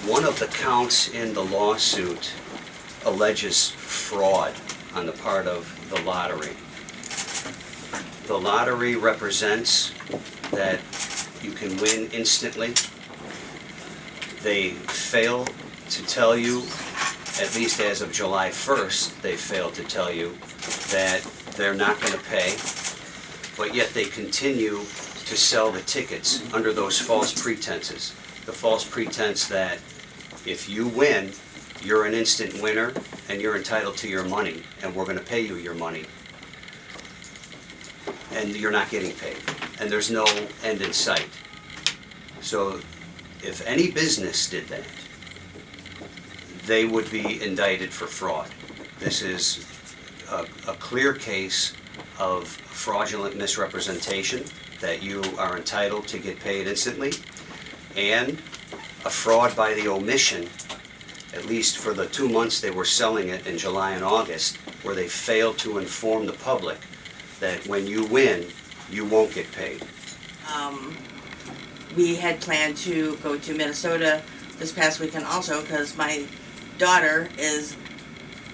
One of the counts in the lawsuit alleges fraud on the part of the lottery. The lottery represents that you can win instantly. They fail to tell you, at least as of July 1st, they failed to tell you that they're not going to pay, but yet they continue to sell the tickets under those false pretenses. The false pretense that if you win, you're an instant winner and you're entitled to your money and we're going to pay you your money. And you're not getting paid. And there's no end in sight. So if any business did that, they would be indicted for fraud. This is a clear case of fraudulent misrepresentation, that you are entitled to get paid instantly, and a fraud by the omission, at least for the 2 months they were selling it in July and August, where they failed to inform the public that when you win, you won't get paid. We had planned to go to Minnesota this past weekend also, because my daughter is,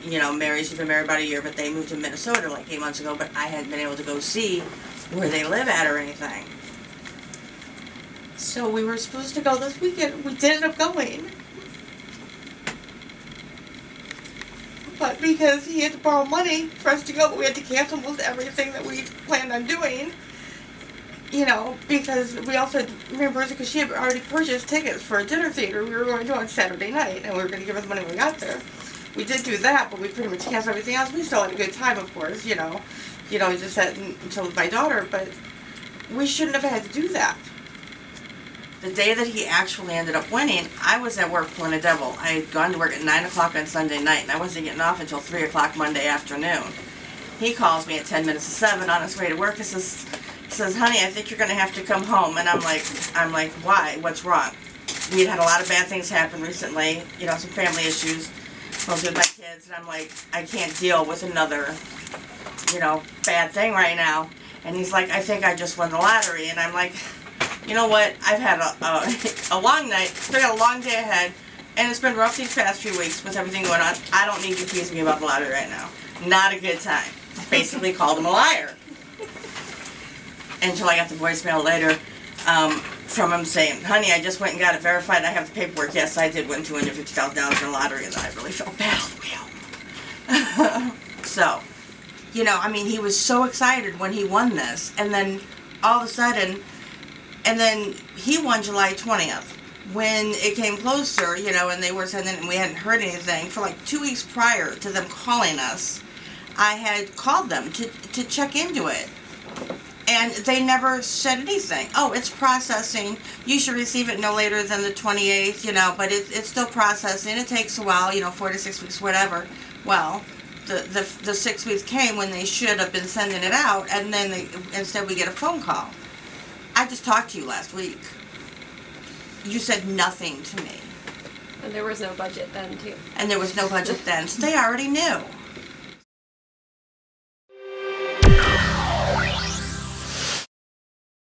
you know, married. She's been married about a year, but they moved to Minnesota like 8 months ago, but I hadn't been able to go see where they live at or anything. So we were supposed to go this weekend. We did end up going. But because he had to borrow money for us to go, we had to cancel most everything that we planned on doing. You know, because we also had to reimburse it because she had already purchased tickets for a dinner theater we were going to on Saturday night, and we were going to give her the money when we got there. We did do that, but we pretty much canceled everything else. We still had a good time, of course, you know. You know, we just sat until with my daughter, but we shouldn't have had to do that. The day that he actually ended up winning, I was at work pulling a double. I had gone to work at 9 o'clock on Sunday night, and I wasn't getting off until 3 o'clock Monday afternoon. He calls me at 10 minutes to 7 on his way to work and says, honey, I think you're going to have to come home. And I'm like, why? What's wrong? We had a lot of bad things happen recently, you know, some family issues, mostly with my kids, and I'm like, I can't deal with another, you know, bad thing right now. And he's like, I think I just won the lottery. And I'm like, you know what, I've had a long night, I got a long day ahead, and it's been rough these past few weeks with everything going on. I don't need you teasing me about the lottery right now. Not a good time. Basically called him a liar. Until I got the voicemail later from him saying, honey, I just went and got it verified. I have the paperwork. Yes, I did win $250,000 in the lottery, and I really felt bad on the way home. So, you know, I mean, he was so excited when he won this, and then all of a sudden, and then he won July 20th. When it came closer, you know, and they were sending, and we hadn't heard anything, for like 2 weeks prior to them calling us, I had called them to check into it. And they never said anything. Oh, it's processing. You should receive it no later than the 28th, you know, but it's still processing. It takes a while, you know, 4 to 6 weeks, whatever. Well, the 6 weeks came when they should have been sending it out, and then instead we get a phone call. I just talked to you last week. You said nothing to me. And there was no budget then, too. And there was no budget then, so they already knew.